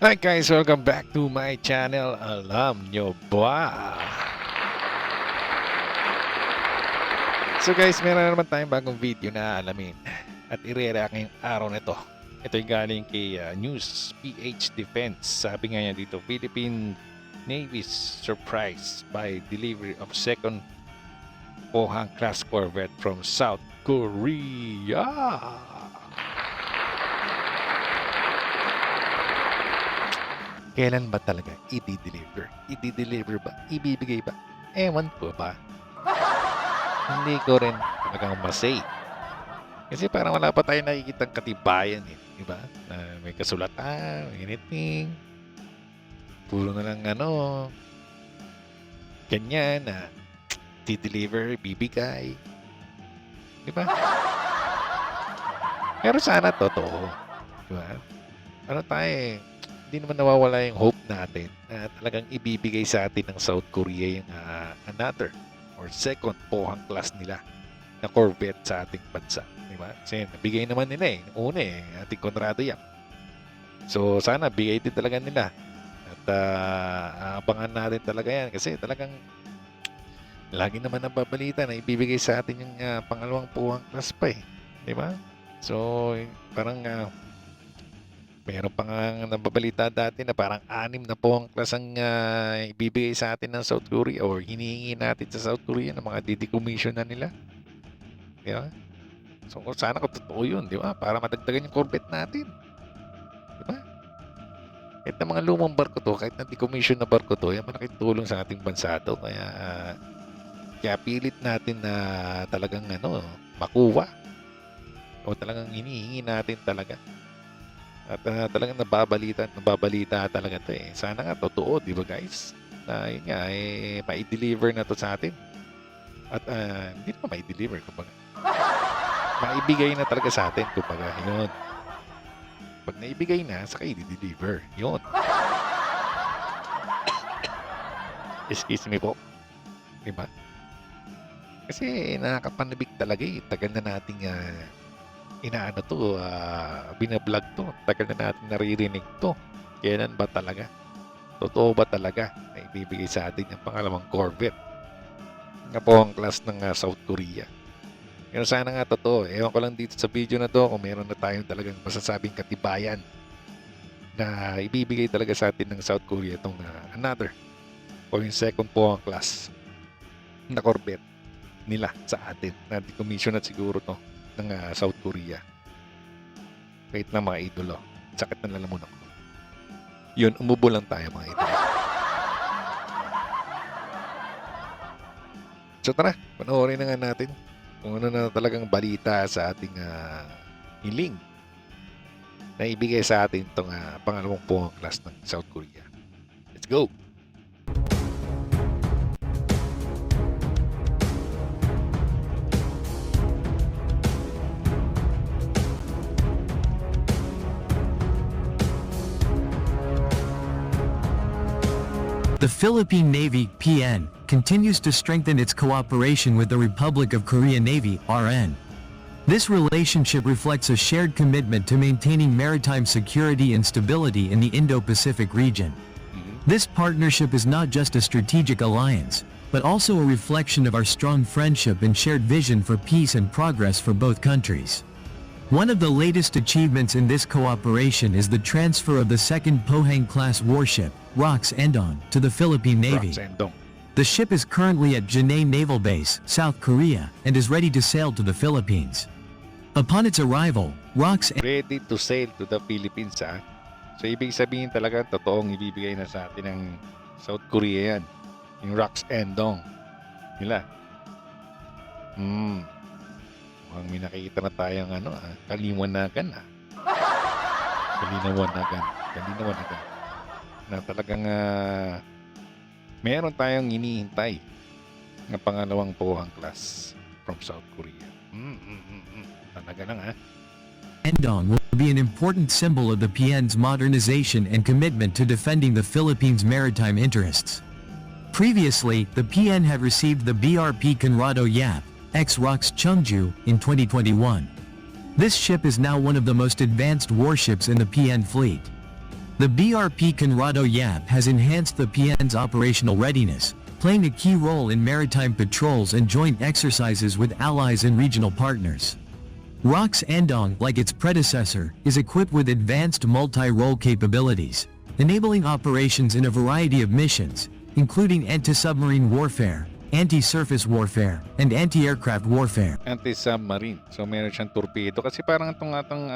Hi guys, welcome back to my channel. Alam nyo ba? So guys, meron na naman tayong bagong video na alamin at i-react ngayong araw na ito. Ito'y galing kay News PH Defense. Sabi nga niya dito, Philippine Navy's surprised by delivery of second Pohang class corvette from South Korea. Kailan ba talaga i-deliver? I-deliver ba? Ibibigay ba? Ewan ko ba? Hindi ko rin talagang masay. Kasi parang wala pa tayo nakikitang katibayan eh. Diba? Na may kasulatan, anything. Puro na lang ganyan na di-deliver, bibigay. Diba? Pero sana totoo. Diba? Ano tayo eh. Hindi naman nawawala yung hope natin na talagang ibibigay sa atin ng South Korea yung another or second Pohang class nila na corvette sa ating bansa. Diba? Kasi nabigay naman nila eh. Una eh, ating Conrado Yap. So sana bigay din talaga nila. At abangan natin talaga yan kasi talagang lagi naman nababalita na ibibigay sa atin yung pangalawang Pohang class pa eh. Diba? So parang meron pa nga nababalita dati na parang 6 na po ang klasang ibibigay sa atin ng South Korea or hinihingi natin sa South Korea ng mga didecommission na nila. Di ba? So sana kung totoo yun, di ba? Para madagdagan yung corvette natin. Di ba? Kahit na mga lumang barko to, kahit na decommission na barko to, yan malaking tulong sa ating bansa to. Kaya pilit natin na talagang makuha. O talagang hinihingi natin talaga. At talagang nababalita talaga to eh. Sana nga totoo, di ba guys? Na yun nga, mai-deliver na to sa atin. At hindi naman mai-deliver, kumbaga. Maibigay na talaga sa atin, kumbaga. Yun. Pag naibigay na, saka i-deliver. Yun. Excuse me po. Di ba? Kasi nakakapanabik talaga eh. Tagal na nating binablog to. Tagal na natin naririnig to. Kailan ba talaga? Totoo ba talaga na ibibigay sa atin yung pangalawang corvette na po ang class ng South Korea? Pero sana nga totoo. Ewan ko lang dito sa video na to kung meron na tayong talagang masasabing katibayan na ibibigay talaga sa atin ng South Korea itong another o yung second po ang class na corvette nila sa atin na decommission na siguro to ng South Korea. Wait na mga idolo. Sakit na lalamunan ko. Yun, umubo lang tayo mga idolo. So tara, panoorin na nga natin kung ano na talagang balita sa ating hiling na ibigay sa atin itong pangalawang Pohang class ng South Korea. Let's go! The Philippine Navy, PN, continues to strengthen its cooperation with the Republic of Korea Navy, RN. This relationship reflects a shared commitment to maintaining maritime security and stability in the Indo-Pacific region. This partnership is not just a strategic alliance, but also a reflection of our strong friendship and shared vision for peace and progress for both countries. One of the latest achievements in this cooperation is the transfer of the second Pohang-class warship, ROX Endong, to the Philippine Navy. The ship is currently at Janay Naval Base, South Korea, and is ready to sail to the Philippines. Upon its arrival, ROX Ready to sail to the Philippines, ha? So, ibig sabihin talaga, totoong ibibigay na sa atin ng South Korea yan. Yung ROX Endong. Nila. Mukhang may nakikita na tayong kaliwanagan, ha? Kalinawagan. Na talagang meron tayong hinihintay na pangalawang Pohang class from South Korea. Talaga lang, ha? Endong will be an important symbol of the PN's modernization and commitment to defending the Philippines' maritime interests. Previously, the PN had received the BRP Conrado Yap, ex-ROX Chungju, in 2021. This ship is now one of the most advanced warships in the PN fleet. The BRP Conrado Yap has enhanced the PN's operational readiness, playing a key role in maritime patrols and joint exercises with allies and regional partners. ROX Andong, like its predecessor, is equipped with advanced multi-role capabilities, enabling operations in a variety of missions, including anti-submarine warfare, anti-surface warfare, and anti-aircraft warfare. Anti-submarine. So meron siyang torpedo. Kasi parang itong atong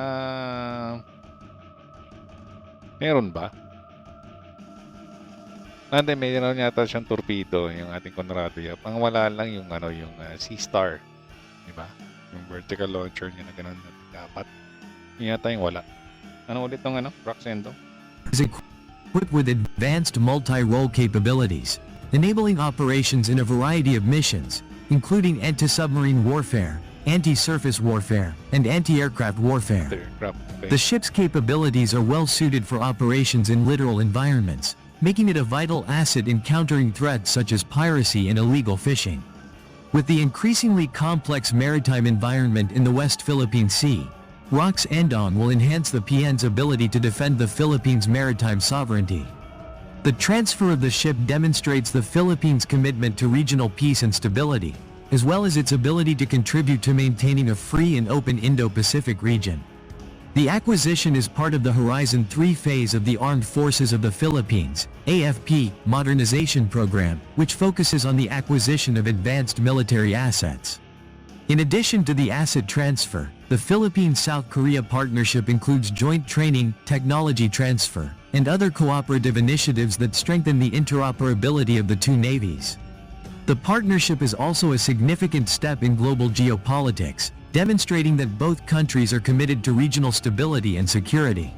meron ba? Hindi, meron yata siyang torpedo yung ating Conrado Yap. Ang wala lang yung yung Sea Star. Diba? Yung vertical launcher niya na ganun na dapat. Yung yata yung wala. Ano ulit tong Roxendo? Is equipped with advanced multi-role capabilities, enabling operations in a variety of missions, including anti-submarine warfare, anti-surface warfare, and anti-aircraft warfare. Aircraft. Okay. The ship's capabilities are well suited for operations in littoral environments, making it a vital asset in countering threats such as piracy and illegal fishing. With the increasingly complex maritime environment in the West Philippine Sea, ROX Andong will enhance the PN's ability to defend the Philippines' maritime sovereignty. The transfer of the ship demonstrates the Philippines' commitment to regional peace and stability, as well as its ability to contribute to maintaining a free and open Indo-Pacific region. The acquisition is part of the Horizon 3 phase of the Armed Forces of the Philippines, AFP, modernization program, which focuses on the acquisition of advanced military assets. In addition to the asset transfer, the Philippines-South Korea partnership includes joint training, technology transfer, and other cooperative initiatives that strengthen the interoperability of the two navies. The partnership is also a significant step in global geopolitics, demonstrating that both countries are committed to regional stability and security.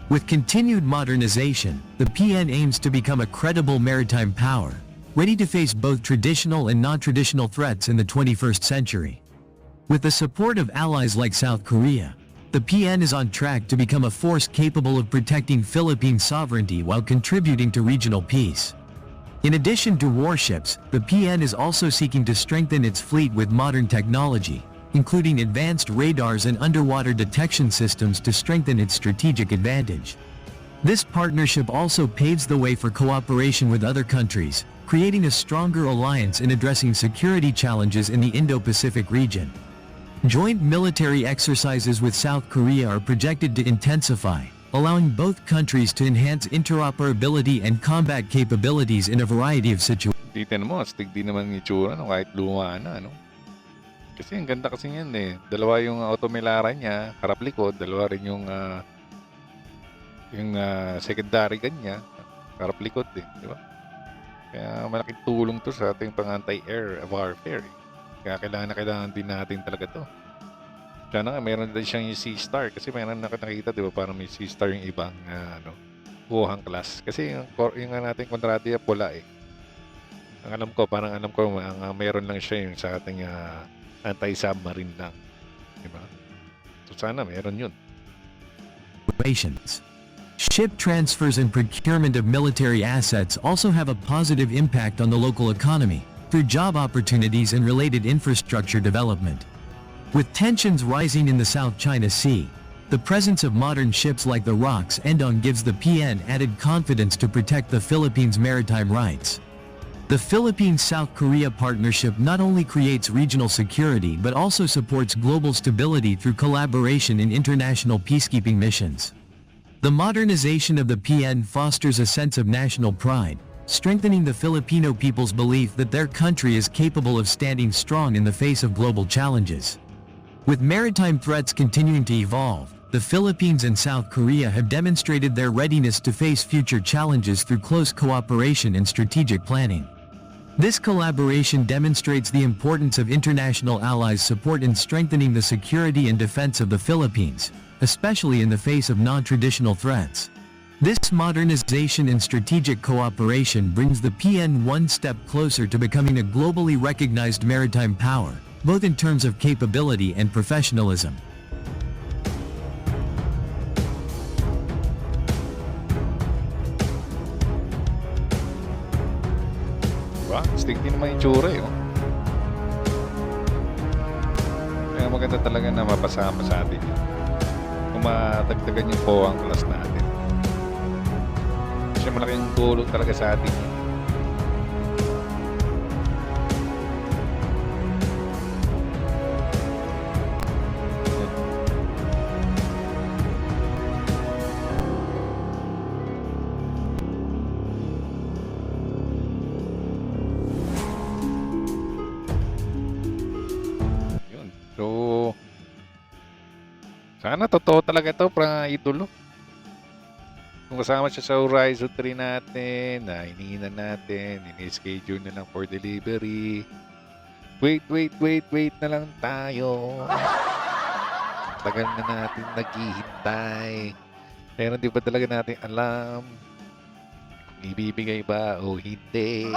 With continued modernization, the PN aims to become a credible maritime power, ready to face both traditional and non-traditional threats in the 21st century. With the support of allies like South Korea, the PN is on track to become a force capable of protecting Philippine sovereignty while contributing to regional peace. In addition to warships, the PN is also seeking to strengthen its fleet with modern technology, including advanced radars and underwater detection systems to strengthen its strategic advantage. This partnership also paves the way for cooperation with other countries, creating a stronger alliance in addressing security challenges in the Indo-Pacific region. Joint military exercises with South Korea are projected to intensify, allowing both countries to enhance interoperability and combat capabilities in a variety of situations. Titan mo, astig din naman yung itsura, kahit luma na, Kasi ang ganda kasi yan Dalawa yung automelara niya, harap likod, dalawa rin yung secondary gun niya, harap likod din, di ba? Kaya malaking tulong to sa ating pang-anti-air warfare. Kaya kailangan din natin talaga to. Sana nga, meron din siyang yung Sea Star kasi meron nakita, di ba? Parang may Sea Star yung ibang buhang class. Kasi yung natin kontradiya pula Ang alam ko, meron lang siya yung sa ating anti-submarine lang. Diba? So sana meron yun. Ship transfers and procurement of military assets also have a positive impact on the local economy, through job opportunities and related infrastructure development. With tensions rising in the South China Sea, the presence of modern ships like the ROX Andong gives the PN added confidence to protect the Philippines' maritime rights. The Philippines-South Korea partnership not only creates regional security but also supports global stability through collaboration in international peacekeeping missions. The modernization of the PN fosters a sense of national pride, strengthening the Filipino people's belief that their country is capable of standing strong in the face of global challenges. With maritime threats continuing to evolve, the Philippines and South Korea have demonstrated their readiness to face future challenges through close cooperation and strategic planning. This collaboration demonstrates the importance of international allies' support in strengthening the security and defense of the Philippines, especially in the face of non-traditional threats. This modernization and strategic cooperation brings the PN one step closer to becoming a globally recognized maritime power, both in terms of capability and professionalism. Diba? Stick din naman yung tsura Kaya maganda talaga na mapasama sa atin yun. Kung madagdagan yung POAng class natin. Kasi malaking tulong talaga sa atin. Yun. So, sana totoo talaga to, para idolo. Kung kasama siya sa Horizon 3 natin, na hinihinan natin, ini-schedule na lang for delivery. Wait na lang tayo. Tagal na natin naghihintay. Pero di ba talaga natin alam kung ibibigay ba o hindi.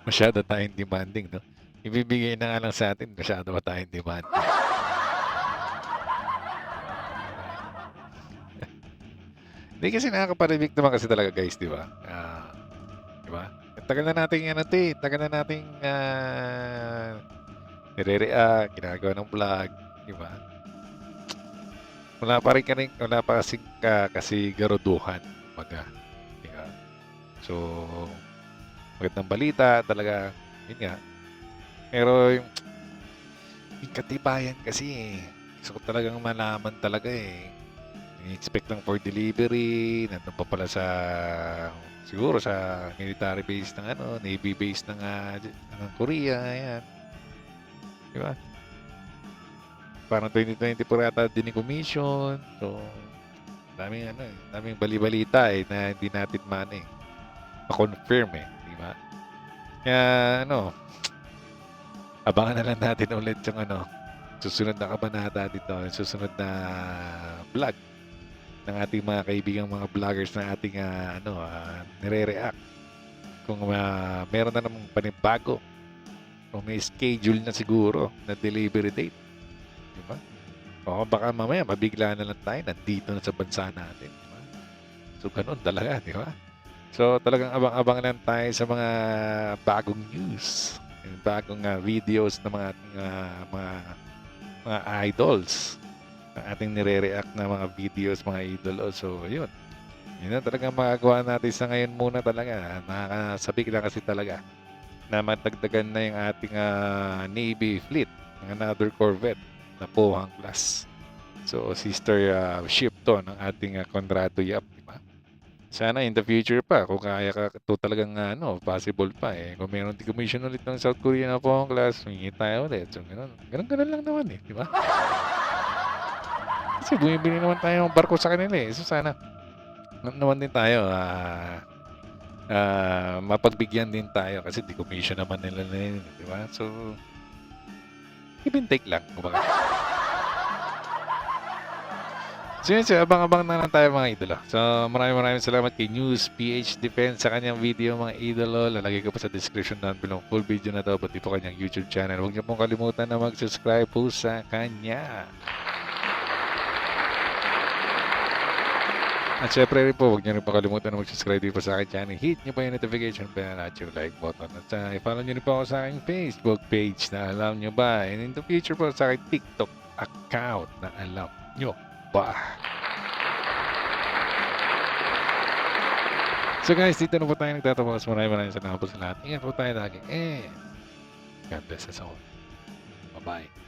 Masyado tayong demanding, no? Ibibigay na nga lang sa atin, masyado ba tayong demanding? Hindi kasi nakakaparibik naman kasi talaga, guys, di ba? Di ba? Tagal na nating tagal na nating nire-react, ginagawa ng vlog, di ba? Wala pa kasi garuduhan, baga. Di ba? So, magandang balita talaga, yun nga. Pero yung katibayan kasi, gusto ko talagang malaman talaga eh. I-expect lang for delivery, nandun pa pala siguro sa military base ng Navy base ng Korea, ayan. Di ba? Parang 2024 yata din yung commission. So, daming bali-balita na hindi natin ma-confirm di ba? Kaya, abangan na lang natin ulit yung susunod na kabanata dito, susunod na vlog ng ating mga kaibigang mga vloggers na ating nire-react. Kung meron na namang panibago, kung may schedule na siguro na delivery date, di ba? O baka mamaya mabigla na lang tayo nandito na sa bansa natin, di ba? So ganun talaga, di ba? So talagang abang-abang lang tayo sa mga bagong news, bagong videos ng mga ating mga idols, ang ating nire-react na mga videos, mga idol. So, yun. Yun na talaga magagawa natin sa ngayon muna talaga. Nakakasabik lang kasi talaga na matagdagan na yung ating Navy fleet ng another corvette na Pohang class. So, sister ship to ng ating Conrado Yap, di ba? Sana in the future pa, kung kaya ka ito talagang possible pa Kung meron decommission ulit ng South Korea na Pohang class, hingi tayo ulit. So, ganun lang naman di ba? Kasi bumibili naman tayo ng barko sa kanila So sana naman din tayo mapagbigyan din tayo kasi decommission naman nila yun, di ba? So give and take lang, kumbaga. So yun, abang-abang na lang tayo mga idolo. So maraming salamat kay News PH Defense sa kanyang video mga idolo. Lalagay ko pa sa description down below full video na to, pati po kanyang YouTube channel. Huwag niyo pong kalimutan na mag-subscribe po sa kanya. At syempre rin po, huwag niyo rin pakalimutan na mag-subscribe dito sa aking channel. Hit niyo pa yung notification bell at yung like button. At i-follow niyo rin po ako sa aking Facebook page na alam niyo ba. And in the future po sa aking TikTok account na alam niyo ba. So guys, dito na po tayo nagtatapos. Maraming salamat po sa lahat. Ingat po tayo lagi. And God bless us all. Bye-bye.